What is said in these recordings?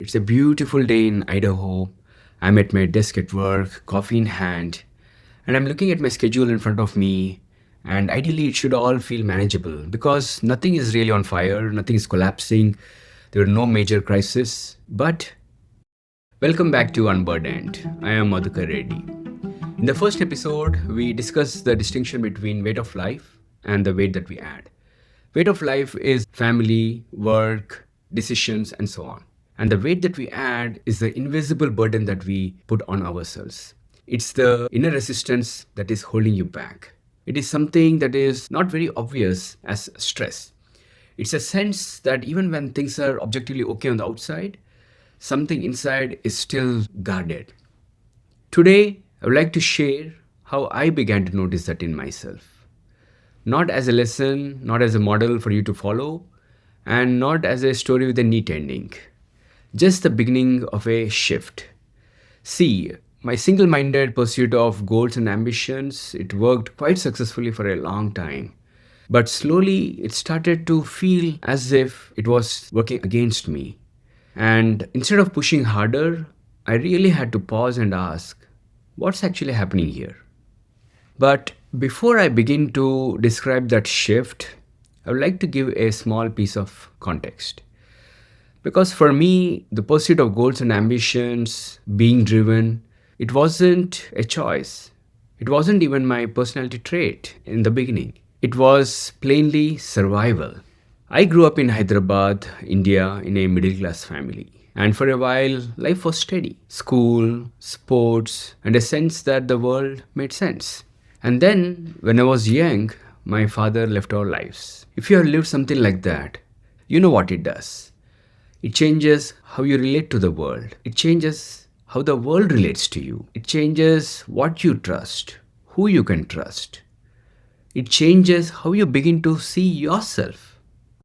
It's a beautiful day in Idaho. I'm at my desk at work, coffee in hand, and I'm looking at my schedule in front of me. And ideally, it should all feel manageable because nothing is really on fire, nothing is collapsing, there are no major crises. But welcome back to Unburdened. I am Madhukar Reddy. In the first episode, we discussed the distinction between weight of life and the weight that we add. Weight of life is family, work, decisions, and so on. And the weight that we add is the invisible burden that we put on ourselves. It's the inner resistance that is holding you back. It is something that is not very obvious as stress. It's a sense that even when things are objectively okay on the outside, something inside is still guarded. Today, I would like to share how I began to notice that in myself. Not as a lesson, not as a model for you to follow, and not as a story with a neat ending. Just the beginning of a shift. See, my single minded pursuit of goals and ambitions, it worked quite successfully for a long time. But slowly, it started to feel as if it was working against me. And instead of pushing harder, I really had to pause and ask, what's actually happening here? But before I begin to describe that shift, I would like to give a small piece of context. Because for me, the pursuit of goals and ambitions, being driven, it wasn't a choice. It wasn't even my personality trait in the beginning. It was plainly survival. I grew up in Hyderabad, India, in a middle class family. And for a while, life was steady. School, sports, and a sense that the world made sense. And then, when I was young, my father left our lives. If you have lived something like that, you know what it does. It changes how you relate to the world. It changes how the world relates to you. It changes what you trust, who you can trust. It changes how you begin to see yourself.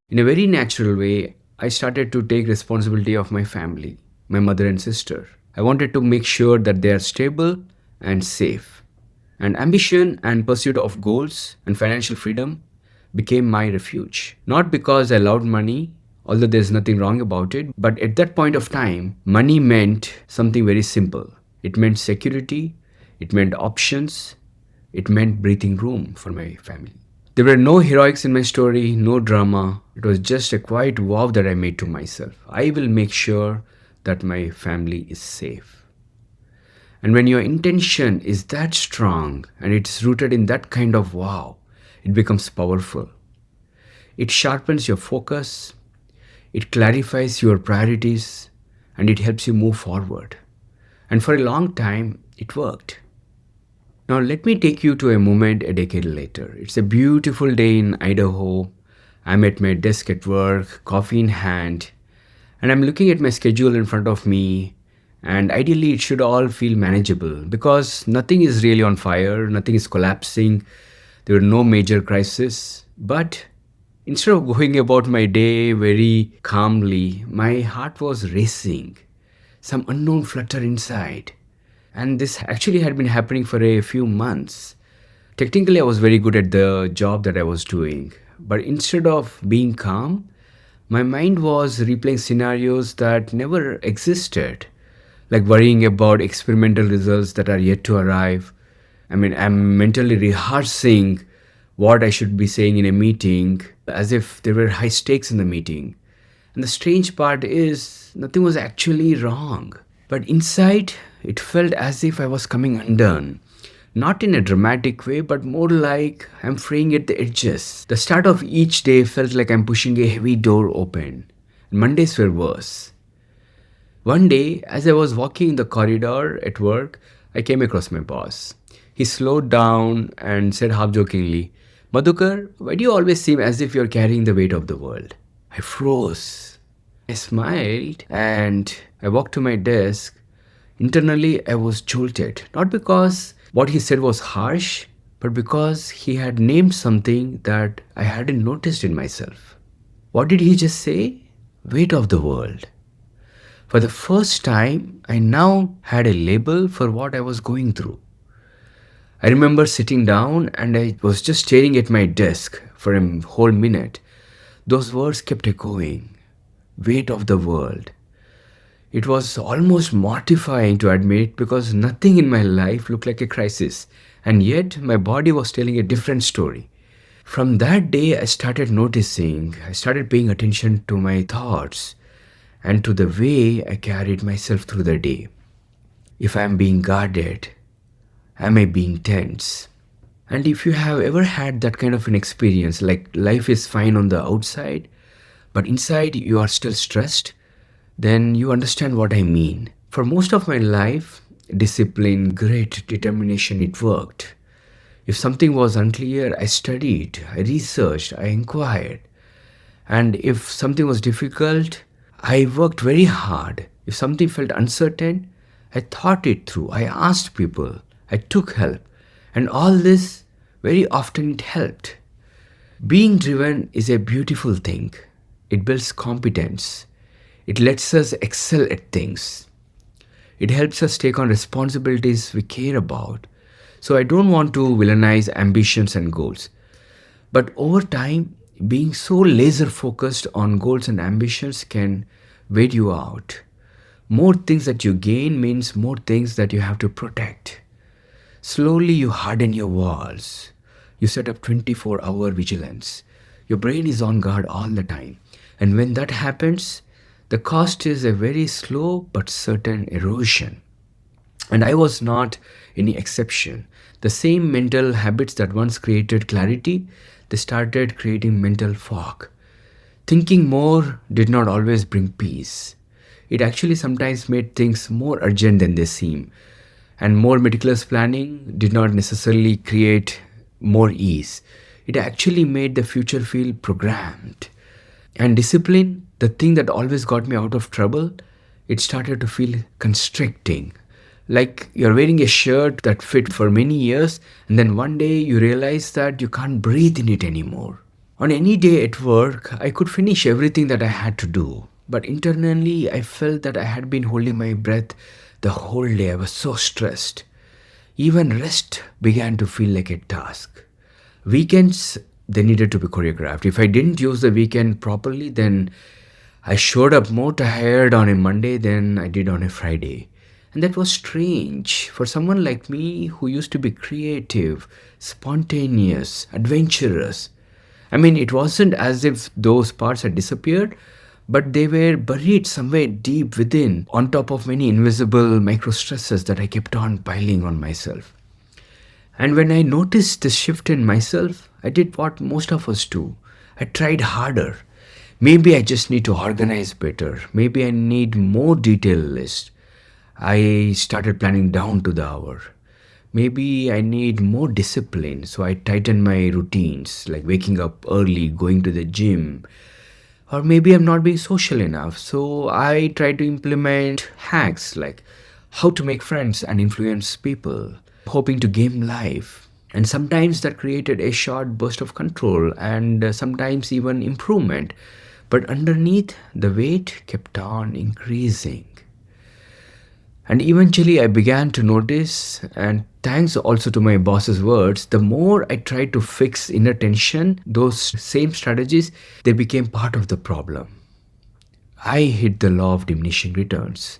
In a very natural way, I started to take responsibility of my family, my mother and sister. I wanted to make sure that they are stable and safe. And ambition and pursuit of goals and financial freedom became my refuge. Not because I loved money, although there's nothing wrong about it, but at that point of time, money meant something very simple. It meant security, it meant options, it meant breathing room for my family. There were no heroics in my story, no drama. It was just a quiet vow that I made to myself. I will make sure that my family is safe. And when your intention is that strong and it's rooted in that kind of wow, it becomes powerful. It sharpens your focus, it clarifies your priorities, and it helps you move forward. And for a long time, it worked. Now, let me take you to a moment a decade later. It's a beautiful day in Idaho. I'm at my desk at work, coffee in hand, and I'm looking at my schedule in front of me. And ideally, it should all feel manageable because nothing is really on fire, nothing is collapsing, there are no major crises. But instead of going about my day very calmly, my heart was racing, some unknown flutter inside. And this actually had been happening for a few months. Technically, I was very good at the job that I was doing. But instead of being calm, my mind was replaying scenarios that never existed, like worrying about experimental results that are yet to arrive. I'm mentally rehearsing what I should be saying in a meeting as if there were high stakes in the meeting. And the strange part is, nothing was actually wrong. But inside, it felt as if I was coming undone. Not in a dramatic way, but more like I'm fraying at the edges. The start of each day felt like I'm pushing a heavy door open. And Mondays were worse. One day, as I was walking in the corridor at work, I came across my boss. He slowed down and said half jokingly, Madhukar, why do you always seem as if you're carrying the weight of the world? I froze. I smiled and I walked to my desk. Internally, I was jolted. Not because what he said was harsh, but because he had named something that I hadn't noticed in myself. What did he just say? Weight of the world. For the first time, I now had a label for what I was going through. I remember sitting down and I was just staring at my desk for a whole minute. Those words kept echoing. Weight of the world. It was almost mortifying to admit because nothing in my life looked like a crisis, and yet my body was telling a different story. From that day, I started paying attention to my thoughts and to the way I carried myself through the day. If I am being guarded, am I being tense? And if you have ever had that kind of an experience, like life is fine on the outside, but inside you are still stressed, then you understand what I mean. For most of my life, discipline, grit, determination, it worked. If something was unclear, I studied, I researched, I inquired. And if something was difficult, I worked very hard. If something felt uncertain, I thought it through. I asked people. I took help. And all this, very often it helped. Being driven is a beautiful thing. It builds competence. It lets us excel at things. It helps us take on responsibilities we care about. So I don't want to villainize ambitions and goals. But over time, being so laser focused on goals and ambitions can weigh you out. More things that you gain means more things that you have to protect. Slowly, you harden your walls. You set up 24-hour vigilance. Your brain is on guard all the time. And when that happens, the cost is a very slow but certain erosion. And I was not any exception. The same mental habits that once created clarity, they started creating mental fog. Thinking more did not always bring peace. It actually sometimes made things more urgent than they seem. And more meticulous planning did not necessarily create more ease. It actually made the future feel programmed. And discipline, the thing that always got me out of trouble, it started to feel constricting. Like you're wearing a shirt that fit for many years, and then one day you realize that you can't breathe in it anymore. On any day at work, I could finish everything that I had to do, but internally I felt that I had been holding my breath the whole day. I was so stressed. Even rest began to feel like a task. Weekends, they needed to be choreographed. If I didn't use the weekend properly, then I showed up more tired on a Monday than I did on a Friday. And that was strange for someone like me who used to be creative, spontaneous, adventurous. I mean, it wasn't as if those parts had disappeared, but they were buried somewhere deep within, on top of many invisible micro stresses that I kept on piling on myself. And when I noticed this shift in myself, I did what most of us do. I tried harder. Maybe I just need to organize better. Maybe I need more detailed list. I started planning down to the hour. Maybe I need more discipline, so I tightened my routines, like waking up early, going to the gym. Or maybe I'm not being social enough, so I try to implement hacks like how to make friends and influence people, hoping to game life. And sometimes that created a short burst of control and sometimes even improvement. But underneath, the weight kept on increasing. And eventually I began to notice, and thanks also to my boss's words, the more I tried to fix inner tension, those same strategies, they became part of the problem. I hit the law of diminishing returns.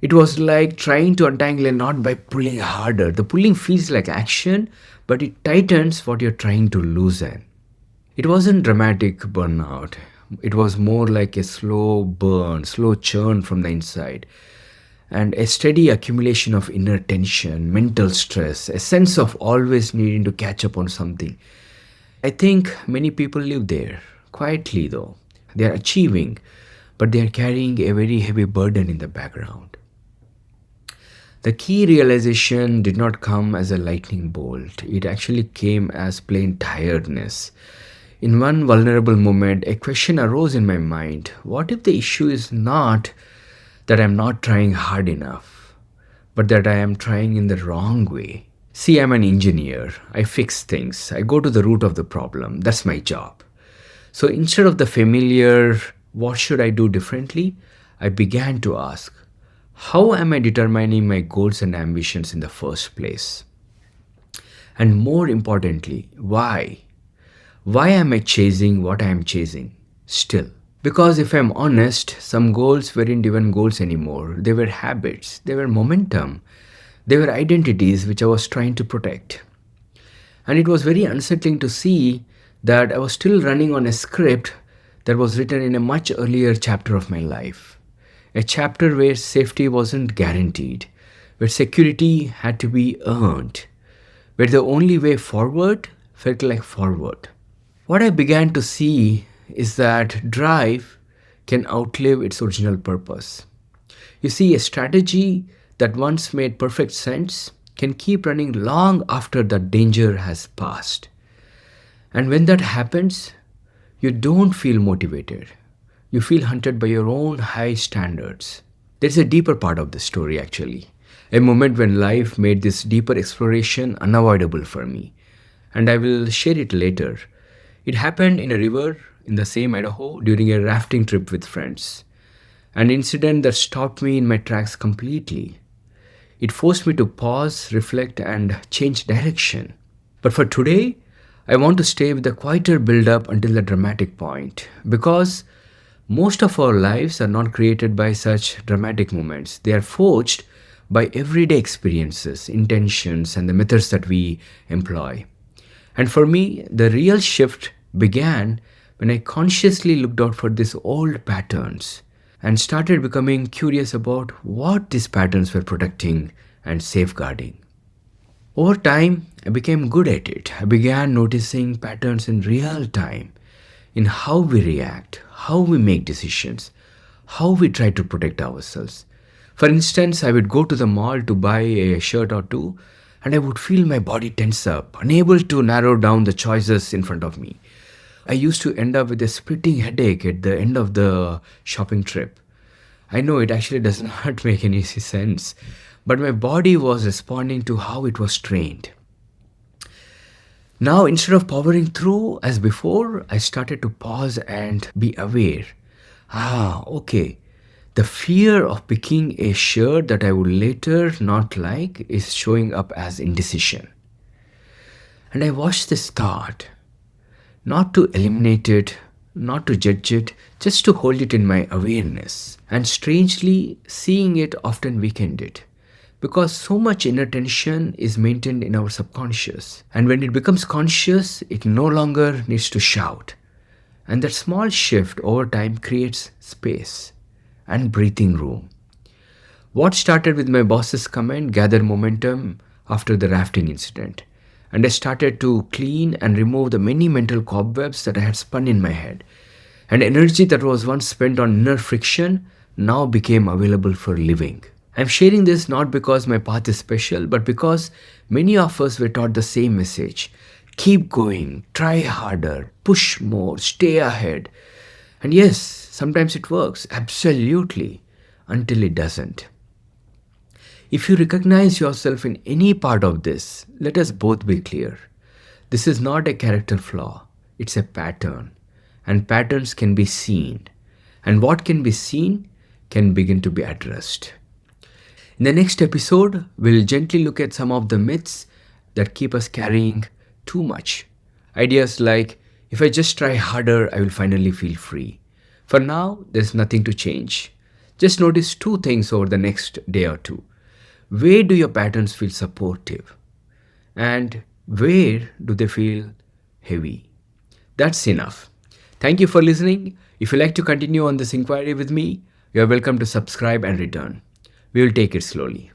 It was like trying to untangle a knot by pulling harder. The pulling feels like action, but it tightens what you're trying to loosen. It wasn't dramatic burnout. It was more like a slow burn, slow churn from the inside, and a steady accumulation of inner tension, mental stress, a sense of always needing to catch up on something. I think many people live there, quietly though. They are achieving, but they are carrying a very heavy burden in the background. The key realization did not come as a lightning bolt. It actually came as plain tiredness. In one vulnerable moment, a question arose in my mind. What if the issue is not that I'm not trying hard enough, but that I am trying in the wrong way? See, I'm an engineer. I fix things. I go to the root of the problem. That's my job. So instead of the familiar, what should I do differently? I began to ask, how am I determining my goals and ambitions in the first place? And more importantly, why? Why am I chasing what I am chasing still? Because if I'm honest, some goals weren't even goals anymore. They were habits, they were momentum, they were identities which I was trying to protect. And it was very unsettling to see that I was still running on a script that was written in a much earlier chapter of my life. A chapter where safety wasn't guaranteed, where security had to be earned, where the only way forward felt like forward. What I began to see is that drive can outlive its original purpose. You see, a strategy that once made perfect sense can keep running long after the danger has passed. And when that happens, you don't feel motivated. You feel hunted by your own high standards. There's a deeper part of the story, actually. A moment when life made this deeper exploration unavoidable for me. And I will share it later. It happened in a river in the same Idaho during a rafting trip with friends. An incident that stopped me in my tracks completely. It forced me to pause, reflect, and change direction. But for today, I want to stay with the quieter build up until the dramatic point. Because most of our lives are not created by such dramatic moments, they are forged by everyday experiences, intentions, and the methods that we employ. And for me, the real shift began when I consciously looked out for these old patterns and started becoming curious about what these patterns were protecting and safeguarding. Over time, I became good at it. I began noticing patterns in real time in how we react, how we make decisions, how we try to protect ourselves. For instance, I would go to the mall to buy a shirt or two, and I would feel my body tense up, unable to narrow down the choices in front of me. I used to end up with a splitting headache at the end of the shopping trip. I know it actually does not make any sense, but my body was responding to how it was trained. Now, instead of powering through as before, I started to pause and be aware. Okay. The fear of picking a shirt that I would later not like is showing up as indecision. And I watched this thought, not to eliminate it, not to judge it, just to hold it in my awareness. And strangely, seeing it often weakened it. Because so much inner tension is maintained in our subconscious. And when it becomes conscious, it no longer needs to shout. And that small shift over time creates space and breathing room. What started with my boss's comment gathered momentum after the rafting incident. And I started to clean and remove the many mental cobwebs that I had spun in my head. And energy that was once spent on inner friction now became available for living. I'm sharing this not because my path is special, but because many of us were taught the same message. Keep going, try harder, push more, stay ahead. And yes, sometimes it works, absolutely, until it doesn't. If you recognize yourself in any part of this, let us both be clear. This is not a character flaw, it's a pattern. And patterns can be seen. And what can be seen can begin to be addressed. In the next episode, we'll gently look at some of the myths that keep us carrying too much. Ideas like, if I just try harder, I will finally feel free. For now, there's nothing to change. Just notice two things over the next day or two. Where do your patterns feel supportive? And where do they feel heavy? That's enough. Thank you for listening. If you like to continue on this inquiry with me, you are welcome to subscribe and return. We will take it slowly.